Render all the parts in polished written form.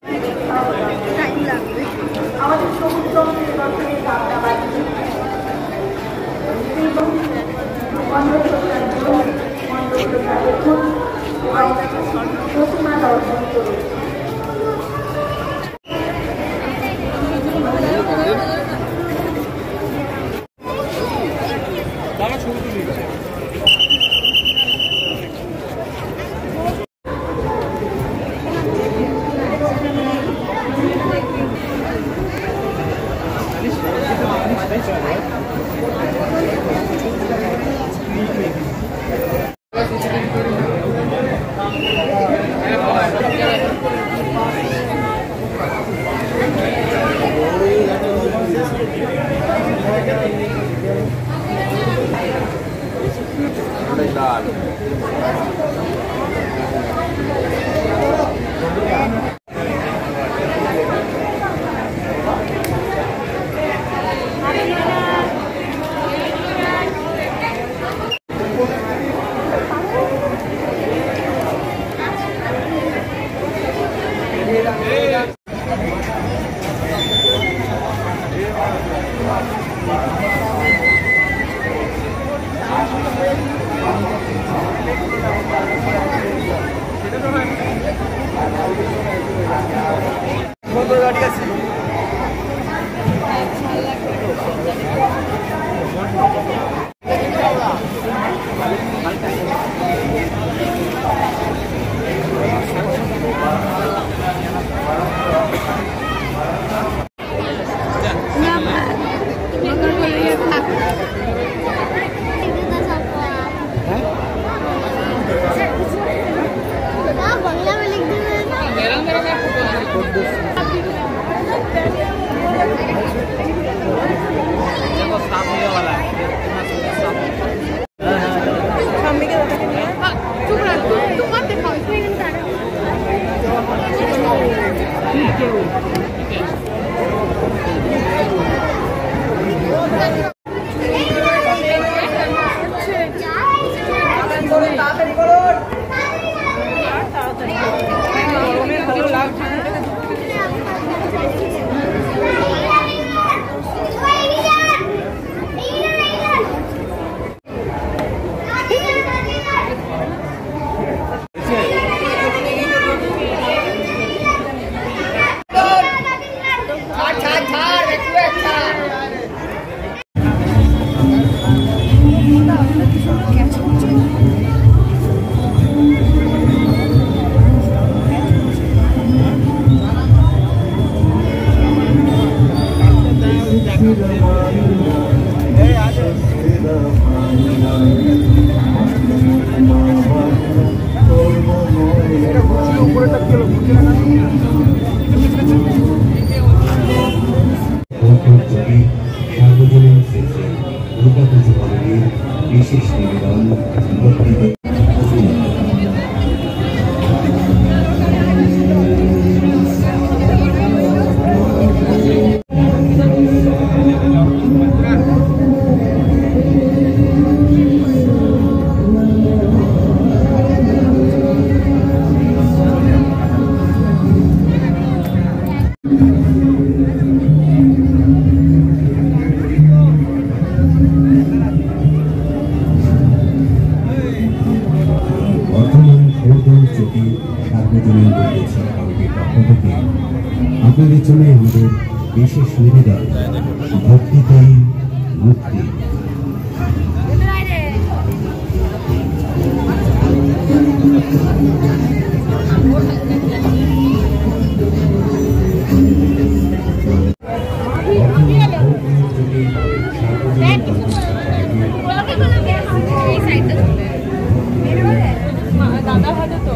Time লাগবে। আমাদের সমুদ্র নির্বাচনের যাত্রা বাড়ি প্রতিমা দর্শন করুন। বিশেষ নিবেদন আপনাদের জন্য আমাদের বিশেষ নিবেদন ভক্তিতেই মুক্তি। দাদা ভালো তো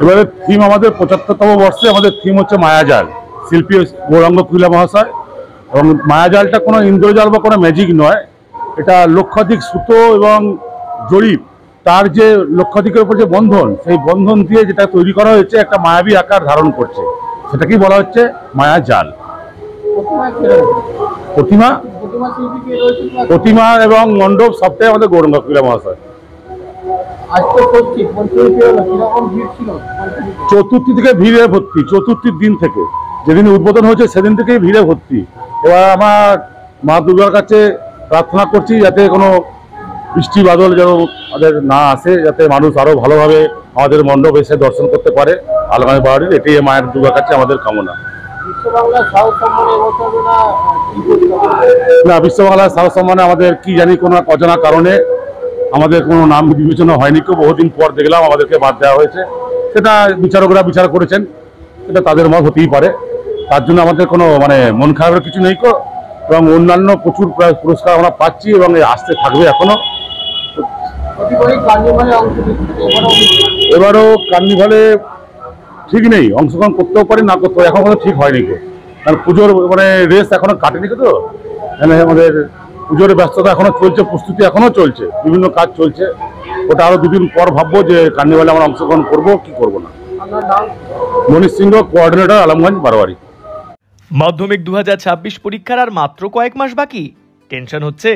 এবারে থিম আমাদের ৭৫তম বর্ষে আমাদের থিম হচ্ছে মায়াজাল। শিল্পী গৌরাঙ্গ কুইলা মহাশয়। এবং মায়াজালটা কোনো ইন্দ্রজাল বা কোনো ম্যাজিক নয়, এটা লক্ষাধিক সুতো এবং জরিপ, তার যে লক্ষাধিকের উপর যে বন্ধন, সেই বন্ধন দিয়ে যেটা তৈরি করা হয়েছে একটা মায়াবী আকার ধারণ করছে, সেটাকেই বলা হচ্ছে মায়াজাল। প্রতিমা এবং মণ্ডপ সবটাই আমাদের গৌরাঙ্গ কুইলা মহাশয়। চতুর্থী থেকে ভিড়ে ভর্তি, চতুর্থীর দিন থেকে, যেদিন উদ্বোধন হয়েছে সেদিন থেকেই ভিড়ে ভর্তি। এবার আমার মা দুর্গার কাছে প্রার্থনা করছি যাতে কোনো বৃষ্টি বাদল যেন আমাদের না আসে, যাতে মানুষ আরো ভালোভাবে আমাদের মণ্ডপ এসে দর্শন করতে পারে আলমারি বাড়ির, এটাই মায়ের দুর্গার কাছে আমাদের কামনা। না, বিশ্ববাংলার সাহস সম্মানে আমাদের কি জানি কোনো অজানা কারণে আমাদের কোনো নাম বিবেচনা হয়নি, কেউ বহুদিন পর দেখলাম আমাদেরকে বাদ দেওয়া হয়েছে। সেটা বিচারকরা বিচার করেছেন, সেটা তাদের মত হতেই পারে। তার জন্য আমাদের কোনো মন খারাপের কিছু নেই কো, এবং অন্যান্য প্রচুর পুরস্কার আমরা পাচ্ছি এবং আসতে থাকবে এখনো। এবারও কার্নিভালে ঠিক নেই, অংশগ্রহণ করতেও পারি না করতেও, এখন কোনো ঠিক হয়নি কো, কারণ পুজোর রেস এখনো কাটেনি তো, আমাদের পুজোর ব্যস্ততা এখনো চলছে, প্রস্তুতি এখনো চলছে, বিভিন্ন কাজ চলছে। ওটা আরো দুদিন পর ভাববো যে কার্নিভালে আমরা অংশগ্রহণ করবো কি করবো না। মনীষ সিংহ, কোঅর্ডিনেটর, আলমগঞ্জ, বারোয়ারি। মাধ্যমিক ২০২৬ পরীক্ষার আর মাত্র কয়েক মাস বাকি। টেনশন হচ্ছে?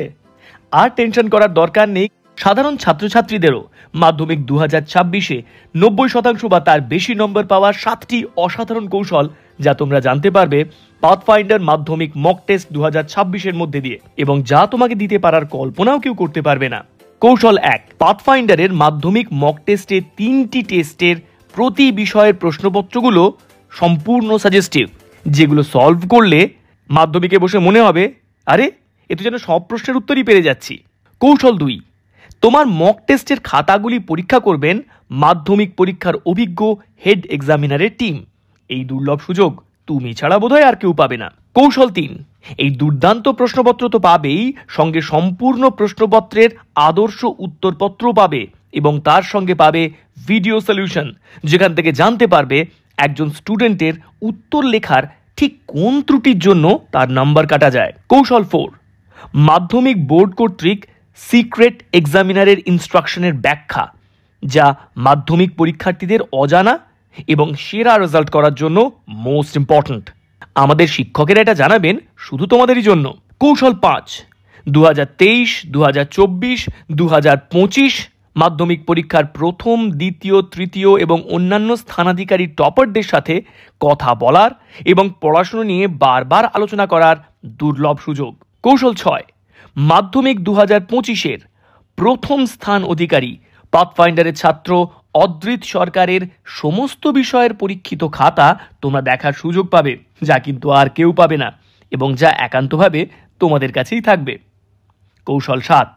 আর টেনশন করার দরকার নেই। সাধারণ ছাত্রছাত্রীদেরও মাধ্যমিক ২০২৬-এ ৯০% বা তার বেশি নম্বর পাওয়ার 7টি অসাধারণ কৌশল, যা তোমরা জানতে পারবে পাথফাইন্ডার মাধ্যমিক মক টেস্ট ২০২৬-এর মধ্যে দিয়ে, এবং যা তোমাকে দিতে পারার কল্পনাও কেউ করতে পারবে না। কৌশল ১, পাথফাইন্ডারের মাধ্যমিক মক টেস্টে 3টি টেস্টের প্রতি বিষয়ের প্রশ্নপত্রগুলো সম্পূর্ণ সাজেস্টিভ, যেগুলো সলভ করলে মাধ্যমিকে বসে মনে হবে আরে এ তো যেন সব প্রশ্নের উত্তরই পেরে যাচ্ছি। কৌশল ২, তোমার মক টেস্টের খাতাগুলি পরীক্ষা করবেন মাধ্যমিক পরীক্ষার অভিজ্ঞ হেড এক্সামিনারের টিম। এই দুর্লভ সুযোগ তুমি ছাড়া বোধহয় আর কেউ পাবে না। কৌশল ৩, এই দুর্দান্ত প্রশ্নপত্র তো পাবেই, সঙ্গে সম্পূর্ণ প্রশ্নপত্রের আদর্শ উত্তরপত্র পাবে, এবং তার সঙ্গে পাবে ভিডিও সলিউশন, যেখান থেকে জানতে পারবে একজন স্টুডেন্টের উত্তর লেখার ঠিক কোন ত্রুটির জন্য তার নাম্বার কাটা যায়। কৌশল 4, মাধ্যমিক বোর্ড কর্তৃক সিক্রেট এক্সামিনারের ইনস্ট্রাকশনের ব্যাখ্যা, যা মাধ্যমিক পরীক্ষার্থীদের অজানা এবং সেরা রেজাল্ট করার জন্য মোস্ট ইম্পর্ট্যান্ট। আমাদের শিক্ষকেরা এটা জানাবেন শুধু তোমাদেরই জন্য। কৌশল 5, 2023, 2024, 2025 মাধ্যমিক পরীক্ষার প্রথম, দ্বিতীয়, তৃতীয় এবং অন্যান্য স্থানাধিকারী টপারদের সাথে কথা বলার এবং পড়াশোনা নিয়ে বারবার আলোচনা করার দুর্লভ সুযোগ। কৌশল 6, মাধ্যমিক 2025-এর প্রথম স্থান অধিকারী পাথফাইন্ডারের ছাত্র অদ্রিত সরকারের সমস্ত বিষয়ের পরীক্ষিত খাতা তোমরা দেখার সুযোগ পাবে, যা কিন্তু আর কেউ পাবে না এবং যা একান্তভাবে তোমাদের কাছেই থাকবে। কৌশল 7,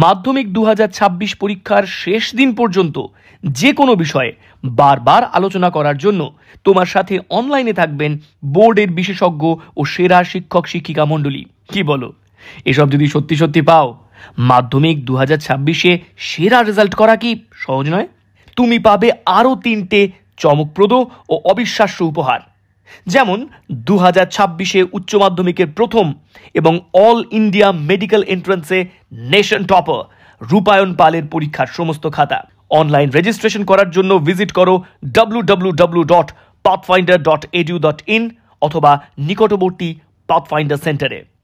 মাধ্যমিক 2026 পরীক্ষার শেষ দিন পর্যন্ত যে কোনো বিষয়ে বারবার আলোচনা করার জন্য তোমার সাথে অনলাইনে থাকবেন বোর্ডের বিশেষজ্ঞ ও সেরা শিক্ষক শিক্ষিকা মণ্ডলী। কি বলো, এসব যদি সত্যি সত্যি পাও, মাধ্যমিক 2026-এ সেরা রেজাল্ট করা কি সহজ নয়? তুমি পাবে আরও 3টে চমকপ্রদ ও অবিশ্বাস্য উপহার, যেমন 2026-এ উচ্চ মাধ্যমিকের প্রথম এবং অল ইন্ডিয়া মেডিকেল এন্ট্রান্সে নেশন টপার রূপায়ণ পালের পরীক্ষার সমস্ত খাতা। অনলাইন রেজিস্ট্রেশন করার জন্য ভিজিট করো www.pathfinder.edu.in অথবা নিকটবর্তী পাথফাইন্ডার সেন্টারে।